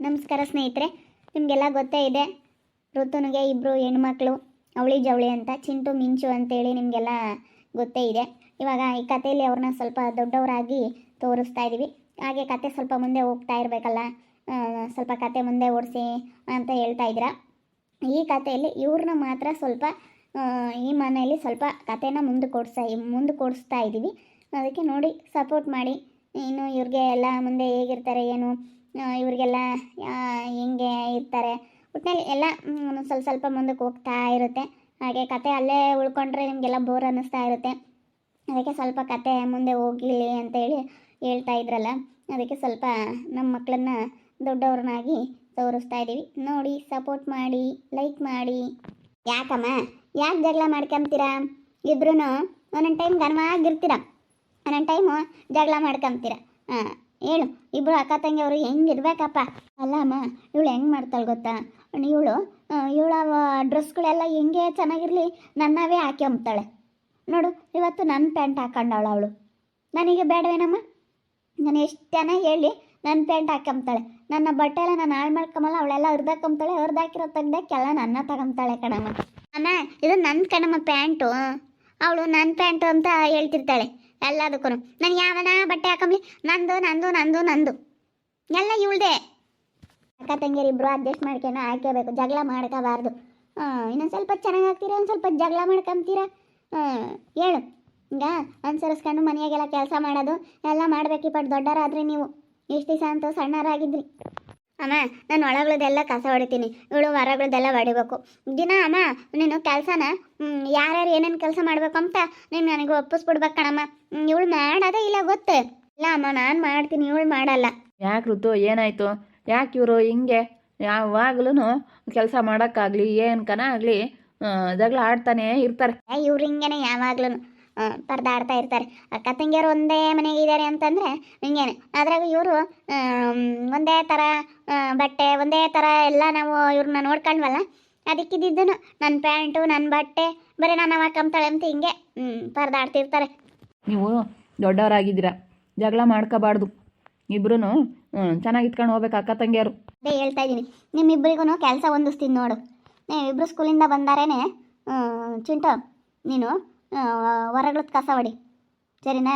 ನಮಸ್ಕಾರ ಸ್ನೇಹಿತರೆ. ನಿಮಗೆಲ್ಲ ಗೊತ್ತೇ ಇದೆ, ಋತುನಿಗೆ ಇಬ್ಬರು ಹೆಣ್ಮಕ್ಳು ಅವಳಿ ಜವಳಿ ಅಂತ, ಚಿಂಟು ಮಿಂಚು ಅಂತೇಳಿ ನಿಮಗೆಲ್ಲ ಗೊತ್ತೇ ಇದೆ. ಇವಾಗ ಈ ಕಥೆಯಲ್ಲಿ ಅವ್ರನ್ನ ಸ್ವಲ್ಪ ದೊಡ್ಡವರಾಗಿ ತೋರಿಸ್ತಾ ಇದ್ದೀವಿ. ಹಾಗೆ ಕತೆ ಸ್ವಲ್ಪ ಮುಂದೆ ಹೋಗ್ತಾ ಇರಬೇಕಲ್ಲ, ಸ್ವಲ್ಪ ಕತೆ ಮುಂದೆ ಓಡಿಸಿ ಅಂತ ಹೇಳ್ತಾ ಇದ್ದೀರಾ. ಈ ಕಥೆಯಲ್ಲಿ ಇವ್ರನ್ನ ಮಾತ್ರ ಸ್ವಲ್ಪ ಈ ಮನೆಯಲ್ಲಿ ಸ್ವಲ್ಪ ಕಥೆನ ಮುಂದೆ ಇದ್ದೀವಿ. ಅದಕ್ಕೆ ನೋಡಿ ಸಪೋರ್ಟ್ ಮಾಡಿ. ಇನ್ನು ಇವ್ರಿಗೆ ಎಲ್ಲ ಮುಂದೆ ಹೇಗಿರ್ತಾರೆ ಏನು, ಇವ್ರಿಗೆಲ್ಲ ಹೆಂಗೆ ಇರ್ತಾರೆ, ಒಟ್ಟಿನಲ್ಲಿ ಎಲ್ಲ ಸ್ವಲ್ಪ ಮುಂದಕ್ಕೆ ಹೋಗ್ತಾ ಇರುತ್ತೆ. ಹಾಗೆ ಕತೆ ಅಲ್ಲೇ ಉಳ್ಕೊಂಡ್ರೆ ನಿಮಗೆಲ್ಲ ಬೋರ್ ಅನ್ನಿಸ್ತಾ ಇರುತ್ತೆ. ಅದಕ್ಕೆ ಸ್ವಲ್ಪ ಕತೆ ಮುಂದೆ ಹೋಗಿಲಿ ಅಂತೇಳಿ ಹೇಳ್ತಾ ಇದ್ರಲ್ಲ, ಅದಕ್ಕೆ ಸ್ವಲ್ಪ ನಮ್ಮ ಮಕ್ಕಳನ್ನ ದೊಡ್ಡವ್ರನ್ನಾಗಿ ತೋರಿಸ್ತಾ ಇದ್ದೀವಿ. ನೋಡಿ ಸಪೋರ್ಟ್ ಮಾಡಿ, ಲೈಕ್ ಮಾಡಿ. ಯಾಕಮ್ಮ, ಯಾಕೆ ಜಗಳ ಮಾಡ್ಕೊಂತೀರಾ? ಇಬ್ರು ಒಂದೊಂದು ಟೈಮ್ ಘನವಾಗಿರ್ತೀರ, ಒಂದೊಂದು ಟೈಮು ಜಗಳ ಮಾಡ್ಕೊಂತೀರ. ಹೇಳು, ಇಬ್ಬರು ಅಕ್ಕ ತಂಗಿಯವರು ಹೆಂಗಿರ್ಬೇಕಪ್ಪ? ಅಲ್ಲ ಅಮ್ಮ, ಇವಳು ಹೆಂಗೆ ಮಾಡ್ತಾಳೆ ಗೊತ್ತಾ? ಇವಳ ಡ್ರೆಸ್ಗಳೆಲ್ಲ ಹೆಂಗೆ ಚೆನ್ನಾಗಿರಲಿ ನನ್ನವೇ ಹಾಕ್ಯಂಬ್ತಾಳೆ ನೋಡು. ಇವತ್ತು ನನ್ನ ಪ್ಯಾಂಟ್ ಹಾಕೊಂಡವಳು ಅವಳು. ನನಗೆ ಬೇಡವೇನಮ್ಮ? ನಾನು ಎಷ್ಟು ಜನ ಹೇಳಿ ನನ್ನ ಪ್ಯಾಂಟ್ ಹಾಕೊಂಬ್ತಾಳೆ. ನನ್ನ ಬಟ್ಟೆ ಎಲ್ಲ ನಾನು ಹಾಳು ಮಾಡ್ಕೊಂಬಲ್ಲ, ಅವಳೆಲ್ಲ ಹರಿದಾಕೊಂಬ್ತಾಳೆ. ಹರಿದಾಕಿರೋ ತೆಗ್ದಕ್ಕೆಲ್ಲ ನನ್ನ ತಗೊಂತಾಳೆ ಕಣಮ್ಮ. ಅಮ್ಮ, ಇದು ನನ್ನ ಕಣಮ್ಮ ಪ್ಯಾಂಟು. ಅವಳು ನನ್ನ ಪ್ಯಾಂಟು ಅಂತ ಹೇಳ್ತಿರ್ತಾಳೆ ಎಲ್ಲದಕ್ಕೂ. ನಾನು ಯಾವನ ಬಟ್ಟೆ ಹಾಕೊಂಬ್ಲಿ, ನಂದು ನಂದು ನಂದು ನಂದು ಎಲ್ಲ ಇವಳ್ದೆ. ಅಕ್ಕ ತಂಗಿಯರು ಇಬ್ಬರು ಅಡ್ಜಸ್ಟ್ ಮಾಡ್ಕೊಂಡು ಹಾಕಬೇಕು, ಜಗಳ ಮಾಡ್ಕೋಬಾರ್ದು. ಇನ್ನೊಂದು ಸ್ವಲ್ಪ ಚೆನ್ನಾಗಿ ಆಗ್ತೀರಾ, ಒಂದು ಸ್ವಲ್ಪ ಜಗಳ ಮಾಡ್ಕೊಂತೀರಾ? ಹೇಳು, ಈಗ ಅನುಸರಿಸ್ಕೊಂಡು ಮನೆಯಾಗೆಲ್ಲ ಕೆಲಸ ಮಾಡೋದು ಎಲ್ಲ ಮಾಡಬೇಕಿಪ್ಪ. ದೊಡ್ಡವರಾದ್ರಿ ನೀವು, ಎಷ್ಟು ದಿವಸ ಅಂತೂ ಸಣ್ಣರಾಗಿದ್ರಿ. ಅಮ್ಮ, ನಾನು ಒಳಗಳದೆಲ್ಲ ಕಸ ಹೊಡಿತೀನಿ, ಇವಳು ಹೊರಗಳದೆಲ್ಲ ಹೊಡಿಬೇಕು ದಿನ. ಅಮ್ಮ, ನೀನು ಕೆಲಸನ ಯಾರ್ಯಾರು ಏನೇನು ಕೆಲಸ ಮಾಡಬೇಕು ಅಂತ ನೀನು ನನಗೆ ಒಪ್ಪಿಸ್ಬಿಡ್ಬೇಕು ಕಣಮ್ಮ. ಇವಳು ಮಾಡೋದೇ ಇಲ್ಲ ಗೊತ್ತೇ ಇಲ್ಲ ಅಮ್ಮ. ನಾನು ಮಾಡ್ತೀನಿ, ಇವಳು ಮಾಡಲ್ಲ. ಯಾಕೆ ಋತು, ಏನಾಯಿತು? ಯಾಕೆ ಇವರು ಹಿಂಗೆ ಯಾವಾಗ್ಲೂ ಕೆಲಸ ಮಾಡೋಕ್ಕಾಗಲಿ ಏನ್ಕನ ಆಗಲಿ ಜಗಳ ಆಡ್ತಾನೆ ಇರ್ತಾರೆ? ಇವ್ರು ಹಿಂಗೇನೆ ಯಾವಾಗ್ಲೂ ಪರದಾಡ್ತಾ ಇರ್ತಾರೆ. ಅಕ್ಕ ತಂಗಿಯರು ಒಂದೇ ಮನೆಗೆ ಇದ್ದಾರೆ ಅಂತಂದರೆ ಹಿಂಗೇನೆ. ಅದ್ರಾಗ ಇವರು ಒಂದೇ ಥರ ಬಟ್ಟೆ, ಒಂದೇ ಥರ ಎಲ್ಲ ನಾವು ಇವ್ರನ್ನ ನೋಡ್ಕೊಂಡ್ವಲ್ಲ, ಅದಕ್ಕಿದ್ದು ನನ್ನ ಪ್ಯಾಂಟು ನನ್ನ ಬಟ್ಟೆ ಬರೀ ನಾನು ಹಾಕೊಂತಾಳೆ ಅಂತ ಹಿಂಗೆ ಪರದಾಡ್ತಿರ್ತಾರೆ. ನೀವು ದೊಡ್ಡವರಾಗಿದ್ದೀರಾ, ಜಗಳ ಮಾಡ್ಕೋಬಾರ್ದು. ಇಬ್ರು ಚೆನ್ನಾಗಿ ಇಟ್ಕೊಂಡು ಹೋಗ್ಬೇಕು ಅಕ್ಕ ತಂಗಿಯರು. ಅದೇ ಹೇಳ್ತಾ ಇದ್ದೀನಿ, ನಿಮ್ಮಿಬ್ಬರಿಗೂ ಕೆಲಸ ಹೊಂದಿಸ್ತೀನಿ ನೋಡು. ನೀವಿಬ್ಬರು ಸ್ಕೂಲಿಂದ ಬಂದಾರೇನೆ, ಚಿಂಟು ನೀನು ಹೊರಗ್ಳದ ಕಸ ಹೊಡಿ, ಸರಿನಾ?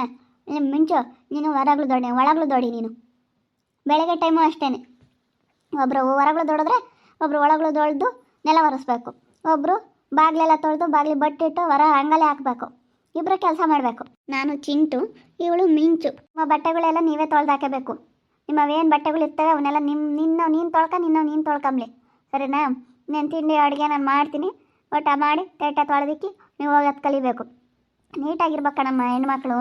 ಮಿಂಚು ನೀನು ಒಳಗ್ಳು ದೊಡಿ. ನೀನು ಬೆಳಗ್ಗೆ ಟೈಮು ಅಷ್ಟೇ, ಒಬ್ಬರು ಹೊರಗ್ಳು ದೊಡಿದ್ರೆ ಒಬ್ಬರು ಒಳಗ್ಳು ದೊಡ್ದು ನೆಲ ಒರೆಸ್ಬೇಕು, ಒಬ್ಬರು ಬಾಗಿಲೆಲ್ಲ ತೊಳೆದು ಬಾಗಿಲು ಬಟ್ಟಿಟ್ಟು ಹೊರ ಅಂಗಲೇ ಹಾಕಬೇಕು. ಇಬ್ಬರು ಕೆಲಸ ಮಾಡಬೇಕು. ನಾನು ಚಿಂಟು, ಇವಳು ಮಿಂಚು. ನಿಮ್ಮ ಬಟ್ಟೆಗಳೆಲ್ಲ ನೀವೇ ತೊಳೆದು ಹಾಕಬೇಕು. ನಿಮ್ಮವೇನು ಬಟ್ಟೆಗಳು ಇರ್ತವೆ ಅವನ್ನೆಲ್ಲ ನೀನು ತೊಳ್ಕೊಂಬ್ಲಿ, ಸರಿನಾ? ನಾನು ತಿಂಡಿ ಅಡುಗೆ ನಾನು ಮಾಡ್ತೀನಿ, ಊಟ ಮಾಡಿ ತೇಟ ತೊಳೆದಿಕ್ಕಿ ನೀವು ಹೋಗೋದು ಕಲಿಬೇಕು. ನೀಟಾಗಿರ್ಬೇಕು ಕಣಮ್ಮ ಹೆಣ್ಮಕ್ಳು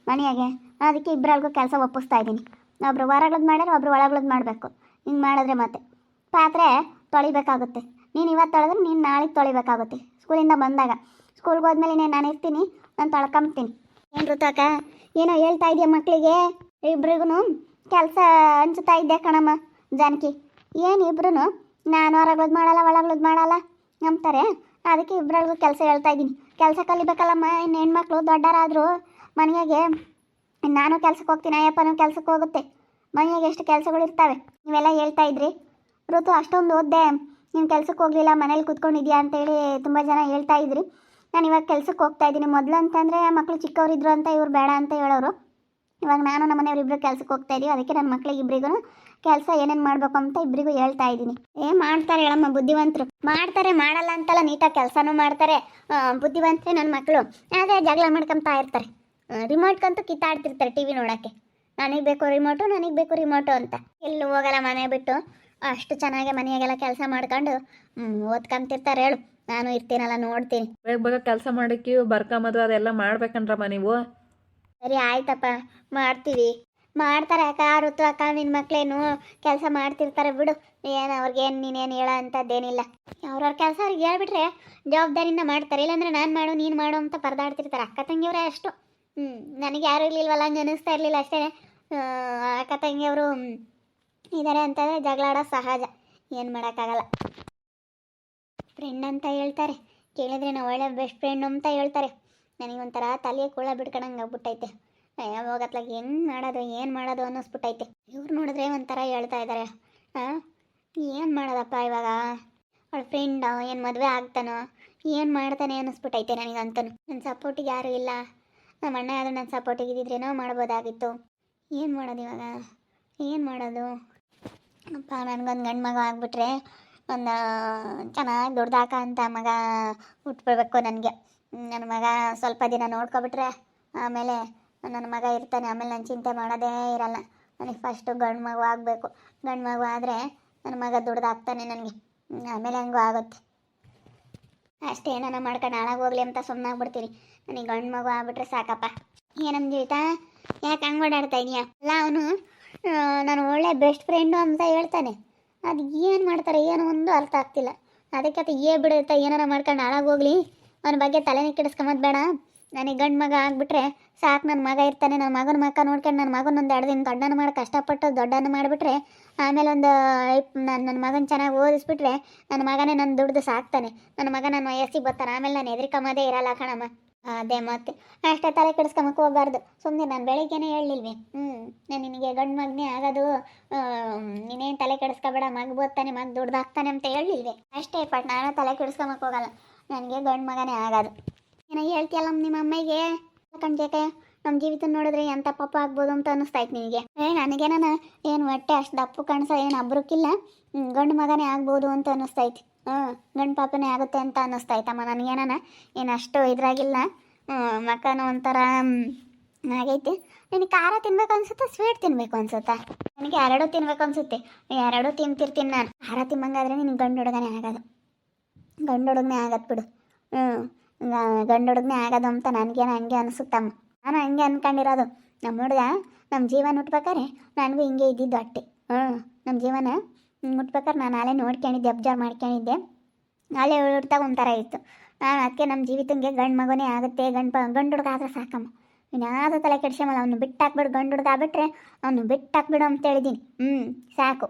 ಮನೆಯಾಗೆ. ಅದಕ್ಕೆ ಇಬ್ಬರಿಗೂ ಕೆಲಸ ಒಪ್ಪಿಸ್ತಾ ಇದ್ದೀನಿ. ಒಬ್ಬರು ಹೊರಗಳದ್ದು ಮಾಡ್ಯಾರ, ಒಬ್ಬರು ಒಳಗಳದ್ದು ಮಾಡಬೇಕು. ಹಿಂಗೆ ಮಾಡಿದ್ರೆ ಮತ್ತೆ ಪಾತ್ರೆ ತೊಳಿಬೇಕಾಗುತ್ತೆ. ನೀನು ಇವತ್ತು ತೊಳೆದ್ರೆ ನೀನು ನಾಳೆಗೆ ತೊಳಿಬೇಕಾಗುತ್ತೆ. ಸ್ಕೂಲಿಂದ ಬಂದಾಗ, ಸ್ಕೂಲ್ಗೆ ಹೋದ್ಮೇಲೆ ನಾನು ಇರ್ತೀನಿ, ನಾನು ತೊಳ್ಕೊಂಬ್ತೀನಿ. ಏನು ಋತಕ್ಕ, ಏನೋ ಹೇಳ್ತಾ ಇದೆಯಾ ಮಕ್ಕಳಿಗೆ? ಇಬ್ರಿಗೂ ಕೆಲಸ ಹಂಚ್ತಾ ಇದ್ದೆ ಕಣಮ್ಮ ಜಾನಕಿ. ಏನು ಇಬ್ರು ನಾನು ಹೊರಗಳದ್ದು ಮಾಡಲ್ಲ ಒಳಗಳದ್ದು ಮಾಡಲ್ಲ ಅಂತಾರೆ. ಅದಕ್ಕೆ ಇಬ್ಬರಿಗೂ ಕೆಲಸ ಹೇಳ್ತಾ ಇದ್ದೀನಿ. ಕೆಲಸ ಕಲಿಬೇಕಲ್ಲಮ್ಮ, ಇನ್ನು ಹೆಣ್ಮಕ್ಳು ದೊಡ್ಡರಾದರೂ ಮನೆಯಾಗೆ. ನಾನು ಕೆಲ್ಸಕ್ಕೆ ಹೋಗ್ತೀನಿ, ಅಯ್ಯಪ್ಪನೂ ಕೆಲ್ಸಕ್ಕೆ ಹೋಗುತ್ತೆ. ಮನೆಯಾಗೆ ಎಷ್ಟು ಕೆಲಸಗಳು ಇರ್ತವೆ. ನೀವೆಲ್ಲ ಹೇಳ್ತಾ ಇದ್ರಿ, ಋತು ಅಷ್ಟೊಂದು ಓದ್ದೆ ನೀನು ಕೆಲ್ಸಕ್ಕೆ ಹೋಗಲಿಲ್ಲ, ಮನೇಲಿ ಕೂತ್ಕೊಂಡಿದ್ಯಾ ಅಂತೇಳಿ ತುಂಬ ಜನ ಹೇಳ್ತಾ ಇದ್ರಿ. ನಾನು ಇವಾಗ ಕೆಲ್ಸಕ್ಕೆ ಹೋಗ್ತಾ ಇದ್ದೀನಿ. ಮೊದಲು ಅಂತಂದರೆ ಮಕ್ಕಳು ಚಿಕ್ಕವರಿದ್ರು ಅಂತ ಇವ್ರು ಬೇಡ ಅಂತ ಹೇಳೋರು. ಇವಾಗ ನಾನು ನಮ್ಮ ಮನೆಯವ್ರಿಬ್ರು ಕೆಲ್ಸಕ್ಕೆ ಹೋಗ್ತಾ ಇದ್ದೀವಿ. ಅದಕ್ಕೆ ನನ್ನ ಮಕ್ಳಿಗೆ ಇಬ್ಬರಿಗೂ ಕೆಲಸ ಏನೇನು ಮಾಡಬೇಕು ಅಂತ ಇಬ್ಬರಿಗೂ ಹೇಳ್ತಾ ಇದ್ದೀನಿ. ಮಾಡ್ತಾರೆ ಹೇಳಮ್ಮ, ಬುದ್ಧಿವಂತರು ಮಾಡ್ತಾರೆ, ಮಾಡಲ್ಲ ಅಂತಲ್ಲ, ನೀಟಾಗಿ ಕೆಲಸನೂ ಮಾಡ್ತಾರೆ. ಬುದ್ಧಿವಂತರೇ ನನ್ನ ಮಕ್ಕಳು. ಆದರೆ ಜಗಳ ಮಾಡ್ಕೊತಾ ಇರ್ತಾರೆ, ರಿಮೋಟ್ಗಂತೂ ಕಿತ್ತಾಡ್ತಿರ್ತಾರೆ ಟಿ ವಿ ನೋಡೋಕ್ಕೆ. ನನಗೆ ಬೇಕು ರಿಮೋಟು ಅಂತ. ಎಲ್ಲೂ ಹೋಗಲ್ಲ ಮನೆ ಬಿಟ್ಟು, ಅಷ್ಟು ಚೆನ್ನಾಗಿ ಮನೆಯಾಗೆಲ್ಲ ಕೆಲಸ ಮಾಡ್ಕೊಂಡು ಓದ್ಕೊಂತಿರ್ತಾರೆ. ಹೇಳು, ನಾನು ಇರ್ತೀನಲ್ಲ, ನೋಡ್ತೀನಿ. ಬೇಗ ಕೆಲಸ ಮಾಡೋಕ್ಕೆ ಬರ್ಕೊಂಬದು ಅದೆಲ್ಲ ಮಾಡ್ಬೇಕನ್ರಮ್ಮ ನೀವು. ಸರಿ ಆಯ್ತಪ್ಪ, ಮಾಡ್ತೀವಿ. ಮಾಡ್ತಾರೆ ಅಕ್ಕ, ಋತು ಅಕ್ಕ, ನಿನ್ನ ಮಕ್ಕಳೇನು ಕೆಲಸ ಮಾಡ್ತಿರ್ತಾರೆ ಬಿಡು. ಏನು ಅವ್ರಿಗೇನು ನೀನೇನು ಹೇಳೋ ಅಂಥದ್ದೇನಿಲ್ಲ. ಅವ್ರವ್ರ ಕೆಲಸ ಅವ್ರಿಗೆ ಹೇಳ್ಬಿಟ್ರೆ ಜವಾಬ್ದಾರಿಯಿಂದ ಮಾಡ್ತಾರೆ. ಇಲ್ಲಾಂದರೆ ನಾನು ಮಾಡು ನೀನು ಮಾಡು ಅಂತ ಪರದಾಡ್ತಿರ್ತಾರೆ. ಅಕ್ಕ ತಂಗಿಯವರೇ ಅಷ್ಟು. ನನಗೆ ಯಾರು ಇರಲಿಲ್ವಲ್ಲ, ಹಂಗೆ ಅನ್ನಿಸ್ತಾ ಇರಲಿಲ್ಲ ಅಷ್ಟೇ. ಅಕ್ಕ ತಂಗಿಯವರು ಇದ್ದಾರೆ ಅಂತಂದರೆ ಜಗಳ ಆಡೋದು ಸಹಜ, ಏನು ಮಾಡೋಕ್ಕಾಗಲ್ಲ. ಫ್ರೆಂಡ್ ಅಂತ ಹೇಳ್ತಾರೆ, ಕೇಳಿದ್ರೆ ನಾವು ಒಳ್ಳೆ ಬೆಸ್ಟ್ ಫ್ರೆಂಡ್ ಅಂತ ಹೇಳ್ತಾರೆ. ನನಗೊಂಥರ ತಲೆಗೆ ಕೂಳ ಬಿಡ್ಕೊಳಂಗೆ ಆಗ್ಬಿಟ್ಟೈತೆ. ಹೋಗತ್ಲಾಗ ಏನು ಮಾಡೋದು ಅನ್ನಿಸ್ಬಿಟ್ಟೈತೆ. ಇವ್ರು ನೋಡಿದ್ರೆ ಒಂಥರ ಹೇಳ್ತಾ ಇದ್ದಾರೆ, ಏನು ಮಾಡೋದಪ್ಪ ಇವಾಗ? ಅವಳ ಫ್ರೆಂಡ್ ಏನು ಮದುವೆ ಆಗ್ತಾನೋ ಏನು ಮಾಡ್ತಾನೆ ಅನ್ನಿಸ್ಬಿಟ್ಟೈತೆ ನನಗಂತನು. ನನ್ನ ಸಪೋರ್ಟಿಗೆ ಯಾರೂ ಇಲ್ಲ. ನಮ್ಮ ಅಣ್ಣ ಆದರೂ ನನ್ನ ಸಪೋರ್ಟಿಗೆ ಇದ್ದಿದ್ರೇನೋ ಮಾಡ್ಬೋದಾಗಿತ್ತು. ಏನು ಮಾಡೋದು ಇವಾಗ? ಏನು ಮಾಡೋದು? ಅಪ್ಪ ನನಗೊಂದು ಗಂಡು ಮಗ ಆಗಿಬಿಟ್ರೆ ಒಂದು ಚೆನ್ನಾಗಿ ದೊಡ್ಡದಾಕ ಅಂತ ಮಗ ಹುಟ್ಬಿಡ್ಬೇಕು ನನಗೆ. ನನ್ನ ಮಗ ಸ್ವಲ್ಪ ದಿನ ನೋಡ್ಕೊಬಿಟ್ರೆ ಆಮೇಲೆ ನನ್ನ ಮಗ ಇರ್ತಾನೆ, ಆಮೇಲೆ ನಾನು ಚಿಂತೆ ಮಾಡೋದೇ ಇರಲ್ಲ. ನನಗೆ ಫಸ್ಟು ಗಂಡು ಮಗು ಆಗಬೇಕು. ಗಂಡು ಮಗು ಆದರೆ ನನ್ನ ಮಗ ದುಡ್ದಾಗ್ತಾನೆ ನನಗೆ, ಆಮೇಲೆ ಹಂಗೂ ಆಗುತ್ತೆ. ಅಷ್ಟೇ ಏನಾನ ಮಾಡ್ಕೊಂಡು ಹಾಳಾಗೋಗ್ಲಿ ಅಂತ ಸುಮ್ಮನಾಗ್ಬಿಡ್ತೀನಿ. ನನಗೆ ಗಂಡು ಮಗು ಆಗ್ಬಿಟ್ರೆ ಸಾಕಪ್ಪ. ಏನಮ್ಮ ಜೀವಿತ, ಯಾಕೆ ಹಂಗೆ ಓಡಾಡ್ತಾ ಇದೀಯಾ? ಅಲ್ಲ ಅವನು ನಾನು ಒಳ್ಳೆ ಬೆಸ್ಟ್ ಫ್ರೆಂಡು ಅಂತ ಹೇಳ್ತಾನೆ. ಅದು ಏನು ಮಾಡ್ತಾರೆ ಏನೋ ಒಂದು ಅರ್ಥ ಆಗ್ತಿಲ್ಲ. ಅದಕ್ಕೆ ಬಿಡುತ್ತಾ ಏನಾರ ಮಾಡ್ಕೊಂಡು ಹಾಳಾಗೋಗ್ಲಿ, ಅವನ ಬಗ್ಗೆ ತಲೆನೇ ಕೆಡಿಸ್ಕೊಂಬದು ಬೇಡ. ನನಗೆ ಗಂಡು ಮಗ ಆಗಿಬಿಟ್ರೆ ಸಾಕು. ನನ್ನ ಮಗ ಇರ್ತಾನೆ, ನನ್ನ ಮಗನ ಮಕ್ಕ ನೋಡ್ಕೊಂಡು ನನ್ನ ಮಗನ 2 ದಿನ ದೊಡ್ಡನ ಮಾಡಿ ಕಷ್ಟಪಟ್ಟು ದೊಡ್ಡನ ಮಾಡಿಬಿಟ್ರೆ ಆಮೇಲೆ ನನ್ನ ಮಗನ ಚೆನ್ನಾಗಿ ಓದಿಸ್ಬಿಟ್ರೆ ನನ್ನ ಮಗನೇ ನನ್ನ ದುಡ್ದು ಸಾಕ್ತಾನೆ. ನನ್ನ ಮಗ ನನ್ನ ವಯಸ್ಸಿಗೆ ಬರ್ತಾನೆ, ಆಮೇಲೆ ನಾನು ಹೆದರಿಕಮ್ಮದೇ ಇರಲ್ಲ ಕಣಮ್ಮ. ಅದೇ ಮತ್ತೆ ಅಷ್ಟೇ ತಲೆ ಕೆಡಿಸ್ಕೊಂಬಕ್ಕೆ ಹೋಗ್ಬಾರ್ದು. ಸುಮ್ಮನೆ ನಾನು ಬೆಳಿಗ್ಗೆನೇ ಹೇಳಿಲ್ವಿ, ನಾನು ನಿನಗೆ ಗಂಡು ಮಗನೇ ಆಗೋದು, ನೀನೇನು ತಲೆ ಕೆಡಿಸ್ಕೊಬೇಡ, ಮಗ ಬರ್ತಾನೆ, ಮಗ ದುಡ್ದಾಗ್ತಾನೆ ಅಂತ ಹೇಳಿಲ್ವಿ. ಅಷ್ಟೇ ಪಟ್, ನಾನು ತಲೆ ಕೆಡಿಸ್ಕೊಂಬಕ್ಕೆ ಹೋಗಲ್ಲ. ನನಗೆ ಗಂಡು ಮಗನೇ ಆಗೋದು. ಏನೋ ಹೇಳ್ತೀಯಲ್ಲ ನಿಮ್ಮ ಅಮ್ಮಗೆ ಕಣ್ಜೇಕೆ, ನಮ್ಮ ಜೀವಿತ ನೋಡಿದ್ರೆ ಎಂಥ ಪಾಪ ಆಗ್ಬೋದು ಅಂತ ಅನ್ನಿಸ್ತಾಯ್ತು ನಿನಗೆ. ನನಗೇನ ಏನು ಹೊಟ್ಟೆ ಅಷ್ಟು ದಪ್ಪು ಕಾಣಿಸೋ ಏನು ಅಬ್ರಕ್ಕಿಲ್ಲ, ಗಂಡು ಮಗನೇ ಆಗ್ಬೋದು ಅಂತ ಅನ್ನಿಸ್ತಾಯ್ತು. ಗಂಡು ಪಾಪನೇ ಆಗುತ್ತೆ ಅಂತ ಅನ್ನಿಸ್ತಾಯ್ತಮ್ಮ ನನಗೇನ. ಏನು ಅಷ್ಟು ಇದ್ರಾಗಿಲ್ಲ, ಮಕ್ಕನೂ ಒಂಥರ ಆಗೈತೆ. ನಿನಗೆ ಖಾರ ತಿನ್ಬೇಕು ಅನ್ಸುತ್ತಾ, ಸ್ವೀಟ್ ತಿನ್ಬೇಕು ಅನ್ಸುತ್ತಾ? ನನಗೆ 2 ತಿನ್ಬೇಕು ಅನ್ಸುತ್ತೆ, 2 ತಿಂತಿರ್ತೀನಿ ನಾನು. ಖಾರ ತಿನ್ನಂಗಾದ್ರೆ ನಿನಗೆ ಗಂಡು ಹುಡುಗನೇ ಆಗೋದು, ಗಂಡು ಹುಡುಗನೇ ಆಗತ್ತೆ ಬಿಡು. ಗಂಡು ಹುಡುಗನೇ ಆಗೋದು ಅಂತ ನನಗೇನು ಹಂಗೆ ಅನಿಸುತ್ತಮ್ಮ. ನಾನು ಹಂಗೆ ಅಂದ್ಕೊಂಡಿರೋದು. ನಮ್ಮ ಹುಡುಗ ನಮ್ಮ ಜೀವನ ಹುಟ್ಬೇಕಾರೆ ನನಗೂ ಹಿಂಗೆ ಇದ್ದಿದ್ದು ಅಟ್ಟೆ. ನಮ್ಮ ಜೀವನ ಹುಟ್ಬೇಕಾರೆ ನಾನು ನಾಳೆ ನೋಡ್ಕೊಂಡಿದ್ದೆ, ಅಬ್ಸರ್ವ್ ಮಾಡ್ಕೊಂಡಿದ್ದೆ. ನಾಳೆ ಹುಡ್ತಾಗ ಒಂಥರ ಇತ್ತು. ನಾನು ಅದಕ್ಕೆ ನಮ್ಮ ಜೀವಿತಂಗೆ ಗಂಡು ಮಗನೇ ಆಗುತ್ತೆ, ಗಂಡು ಹುಡುಗ ಆದರೆ ಸಾಕಮ್ಮ. ಇನ್ಯಾವುದೂ ತಲೆ ಕೆಡ್ಸಮಲ್ಲ. ಅವನು ಬಿಟ್ಟಾಕ್ಬಿಡು, ಗಂಡು ಹುಡುಗ ಆಗ್ಬಿಟ್ರೆ ಅವನು ಬಿಟ್ಟಾಕ್ಬಿಡು ಅಂತ ಹೇಳಿದ್ದೀನಿ. ಸಾಕು.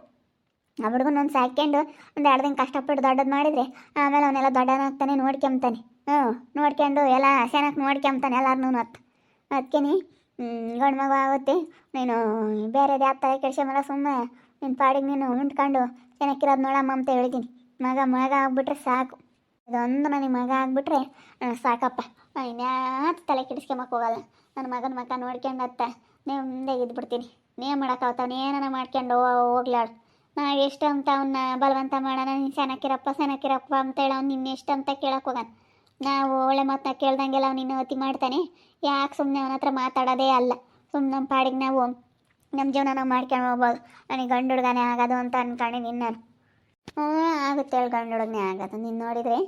ಆ ಹುಡುಗನೊಂದು ಸಾಕೊಂಡು 1-2 ದಿನ ಕಷ್ಟಪಟ್ಟು ದೊಡ್ಡದು ಮಾಡಿದರೆ ಆಮೇಲೆ ಅವನ್ನೆಲ್ಲ ದೊಡ್ಡನಾಗ್ತಾನೆ, ನೋಡ್ಕೊಂತಾನೆ. ನೋಡ್ಕೊಂಡು ಎಲ್ಲ ಚೆನ್ನಾಗಿ ನೋಡ್ಕೊಂತಾನೆ ಎಲ್ಲಾರನ್ನೂ. ಅದಕ್ಕೆ ಗಂಡು ಮಗು ಆಗುತ್ತೆ, ನೀನು ಬೇರೆದು ಯಾವ ತಲೆ ಕೆಡ್ಸಮಲ್ಲ. ಸುಮ್ಮನೆ ನಿನ್ನ ಪಾಡಿಗೆ ನೀನು ಉಂಟ್ಕೊಂಡು ಚೆನ್ನಾಗಿರೋದು ನೋಡಮ್ಮ ಅಂತ ಹೇಳಿದ್ದೀನಿ. ಮಗ ಆಗ್ಬಿಟ್ರೆ ಸಾಕು. ಇದೊಂದು ನನಗೆ ಮಗ ಆಗ್ಬಿಟ್ರೆ ಸಾಕಪ್ಪ. ಇನ್ಯಾತು ತಲೆ ಕೆಡಿಸ್ಕೊಂಬಕ್ಕೆ ಹೋಗಲ್ಲ. ನನ್ನ ಮಗನ ಮಕ್ಕ ನೋಡ್ಕೊಂಡತ್ತ ಮುಂದೆ ಇದ್ಬಿಡ್ತೀನಿ. ನೇ ಮಾಡೋಕ್ಕಾಗ್ತಾವ, ಏನಾನ ಮಾಡ್ಕೊಂಡು ಹೋಗ್ಲಾಳು. ನಾವು ಎಷ್ಟು ಅಂತ ಅವನ್ನ ಬಲವಂತ ಮಾಡೋಣ, ನೀನು ಚೆನ್ನಾಗಿರಪ್ಪ ಅಂತೇಳಿ ಅವ್ನು ನಿನ್ನ ಎಷ್ಟು ಅಂತ ಕೇಳಕ್ಕೆ ಹೋಗೋಣ. ನಾವು ಒಳ್ಳೆ ಮಾತನ್ನ ಕೇಳ್ದಂಗೆಲ್ಲ ಅವ್ನು ಇನ್ನೂ ಅತಿ ಮಾಡ್ತಾನೆ. ಯಾಕೆ ಸುಮ್ಮನೆ ಅವನ ಹತ್ರ ಮಾತಾಡೋದೇ ಅಲ್ಲ. ಸುಮ್ಮನೆ ನಮ್ಮ ಪಾಡಿಗೆ ನಾವು ನಮ್ಮ ಜೀವನ ನಾವು ಮಾಡ್ಕೊಂಡು ಹೋಗ್ಬೋದು. ನನಗೆ ಗಂಡು ಹುಡುಗನೇ ಆಗೋದು ಅಂತ ಅಂದ್ಕೊಂಡಿದ್ದೀನಿ ನಾನು. ಆಗುತ್ತೆ ಹೇಳಿ, ಗಂಡು ಹುಡುಗನೇ ಆಗೋದು. ನೀನು ನೋಡಿದರೆ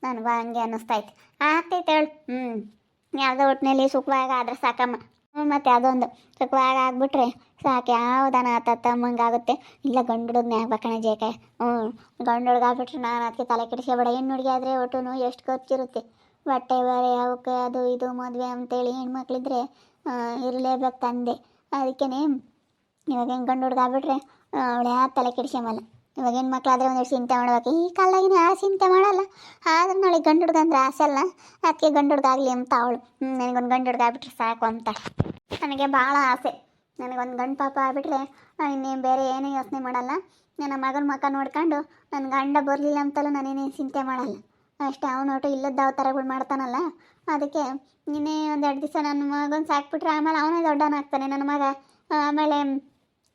ನನಗೂ ಹಂಗೆ ಅನ್ನಿಸ್ತೈತೆ. ಆಗ್ತೈತೆ ಹೇಳು. ಯಾವುದೋ ಒಟ್ಟಿನಲ್ಲಿ ಸುಖವಾಗಿ ಆದರೆ ಸಾಕಮ್ಮ. ಮತ್ತು ಅದೊಂದು ಸುಖವಾಗಿ ಆಗ್ಬಿಟ್ರೆ ಸಾಕು. ಯಾವುದನ ತಮ್ಮಂಗಾಗುತ್ತೆ. ಇಲ್ಲ ಗಂಡು ಹುಡುಗನೇ ಆಗ್ಬೇಕಣ್ಣ ಜೇಕೆ. ಗಂಡು ಹುಡುಗ ಆಗ್ಬಿಟ್ರೆ ನಾನು ಅದಕ್ಕೆ ತಲೆ ಕೆಡಿಸ್ಕೋಬೇಡ. ಹೆಣ್ಣು ಹುಡುಗಿ ಆದರೆ ಒಟ್ಟು ಎಷ್ಟು ಖರ್ಚಿರುತ್ತೆ. ಬಟ್ಟೆ ಬೇರೆ ಅವಕ್ಕೆ ಅದು ಇದು ಮದುವೆ ಅಂತೇಳಿ ಹೆಣ್ಮಕ್ಳಿದ್ರೆ ಇರಲೇಬೇಕು ತಂದೆ. ಅದಕ್ಕೇ ಇವಾಗ ಹೆಂಗೆ ಗಂಡು ಹುಡುಗ ಆಗ್ಬಿಟ್ರೆ ಅವಳು ಯಾವ ತಲೆ ಕೆಡಿಸ್ಕೊಂಬಲ್ಲ. ಇವಾಗ ಹೆಣ್ಮಕ್ಳಾದರೆ ಒಂದಷ್ಟು ಚಿಂತೆ ಮಾಡ್ಬೇಕು. ಈ ಕಾಲದಾಗಿನ ಆ ಚಿಂತೆ ಮಾಡಲ್ಲ. ಆದ್ರೆ ನಾಳೆ ಗಂಡು ಹುಡುಗ ಅಂದ್ರೆ ಆಸೆ ಅಲ್ಲ, ಅದಕ್ಕೆ ಗಂಡು ಹುಡುಗ ಆಗಲಿ ಅಂತ ಅವಳು. ನನಗೊಂದು ಗಂಡು ಹುಡುಗ ಆಗ್ಬಿಟ್ರೆ ಸಾಕು ಅಂತ ನನಗೆ ಭಾಳ ಆಸೆ. ನನಗೊಂದು ಗಂಡು ಪಾಪ ಆಗ್ಬಿಟ್ರೆ ಇನ್ನೇನು ಬೇರೆ ಏನೂ ಯೋಚನೆ ಮಾಡಲ್ಲ. ನನ್ನ ಮಗನ ಮಕ್ಕ ನೋಡ್ಕೊಂಡು ನನ್ನ ಗಂಡ ಬರಲಿಲ್ಲ ಅಂತಲೂ ನಾನೇನೇನು ಚಿಂತೆ ಮಾಡಲ್ಲ. ಅಷ್ಟೇ. ಅವನು ಒಟ್ಟು ಇಲ್ಲದ ಅವತಾರಗಳು ಮಾಡ್ತಾನಲ್ಲ, ಅದಕ್ಕೆ ಇನ್ನೇ 1-2 ದಿವಸ ನನ್ನ ಮಗನ ಸಾಕ್ಬಿಟ್ರೆ ಆಮೇಲೆ ಅವನೇ ದೊಡ್ಡವನಾಗ್ತಾನೆ ನನ್ನ ಮಗ. ಆಮೇಲೆ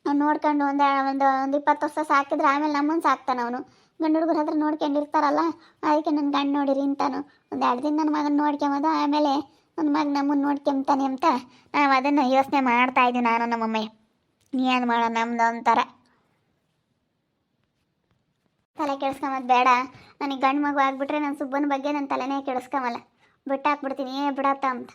ಅವ್ನು ನೋಡ್ಕೊಂಡು ಒಂದು 20 ವರ್ಷ ಸಾಕಿದ್ರೆ ಆಮೇಲೆ ನಮ್ಮನ್ನು ಸಾಕ್ತಾನೆ ಅವನು. ಗಂಡು ಹುಡುಗರ ಹತ್ರ ನೋಡ್ಕೊಂಡಿರ್ತಾರಲ್ಲ, ಅದಕ್ಕೆ ನನ್ನ ಗಂಡು ನೋಡಿರಿ ಅಂತಾನು 1-2 ದಿನ ನನ್ನ ಮಗನ ನೋಡ್ಕೊಂಬೋದು, ಆಮೇಲೆ ನನ್ನ ಮಗ ನಮ್ಮನ್ನು ನೋಡ್ಕೊಂತಾನೆ ಅಂತ ನಾವು ಅದನ್ನು ಯೋಚನೆ ಮಾಡ್ತಾಯಿದ್ವಿ ನಾನು ನಮ್ಮಮ್ಮಯ್ಯ. ಏನು ಮಾಡೋ ನಮ್ದು ಒಂಥರ ತಲೆ ಕೆಡಿಸ್ಕೊಂಬದು ಬೇಡ. ನನಗೆ ಗಂಡು ಮಗು ಆಗಿಬಿಟ್ರೆ ನನ್ನ ಸುಬ್ಬನ ಬಗ್ಗೆ ನನ್ನ ತಲೆನೇ ಕೆಡಿಸ್ಕೊಂಬಲ್ಲ. ಬಿಟ್ಟಾಕ್ಬಿಡ್ತೀನಿ ಬಿಡತ್ತ ಅಂತ.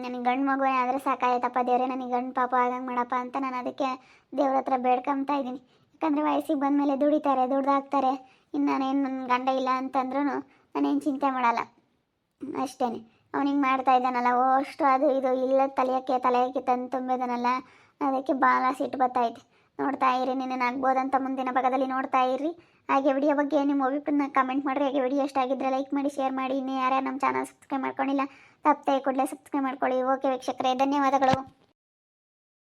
ನನಗೆ ಗಂಡು ಮಗುವೇ ಆದರೆ ಸಾಕಾಯ್ತಪ್ಪ ದೇವರೇ, ನನಗೆ ಗಂಡು ಪಾಪ ಆಗಂಗೆ ಮಾಡಪ್ಪ ಅಂತ ನಾನು ಅದಕ್ಕೆ ದೇವ್ರ ಹತ್ರ ಬೇಡ್ಕೊತಾ ಇದ್ದೀನಿ. ಯಾಕಂದರೆ ವಯಸ್ಸಿಗೆ ಬಂದಮೇಲೆ ದುಡಿತಾರೆ, ದುಡ್ದಾಕ್ತಾರೆ. ಇನ್ನು ನಾನೇನು ನನ್ನ ಗಂಡ ಇಲ್ಲ ಅಂತಂದ್ರೂ ನಾನೇನು ಚಿಂತೆ ಮಾಡಲ್ಲ. ಅಷ್ಟೇ. ಅವನಿಗೆ ಮಾಡ್ತಾ ಇದ್ದಾನಲ್ಲ ಅಷ್ಟು ಅದು ಇದು ಇಲ್ಲ ತಲೆಗೆ ತಂದು ತುಂಬಿದಾನಲ್ಲ, ಅದಕ್ಕೆ ಭಾಳ ಸಿಟ್ಟು ಬರ್ತೈತೆ. ನೋಡ್ತಾ ಇರಿ, ನೀನು ಆಗ್ಬೋದಂತ ಮುಂದಿನ ಭಾಗದಲ್ಲಿ ನೋಡ್ತಾ ಇರ್ರಿ. ಹಾಗೆ ವಿಡಿಯೋ ಬಗ್ಗೆ ನಿಮ್ಮ ಅಭಿಪ್ರಾಯನ ಕಮೆಂಟ್ ಮಾಡಿರಿ. ಹಾಗೆ ವಿಡಿಯೋ ಇಷ್ಟ ಆಗಿದ್ದರೆ ಲೈಕ್ ಮಾಡಿ, ಶೇರ್ ಮಾಡಿ. ಇನ್ನೂ ಯಾರ್ಯಾರು ನಮ್ಮ ಚಾನಲ್ ಸಬ್ಸ್ಕ್ರೈಬ್ ಮಾಡ್ಕೊಂಡಿಲ್ಲ ತಪ್ಪದೆ ಕೂಡಲೇ ಸಬ್ಸ್ಕ್ರೈಬ್ ಮಾಡ್ಕೊಳ್ಳಿ. ಓಕೆ ವೀಕ್ಷಕರೇ, ಧನ್ಯವಾದಗಳು.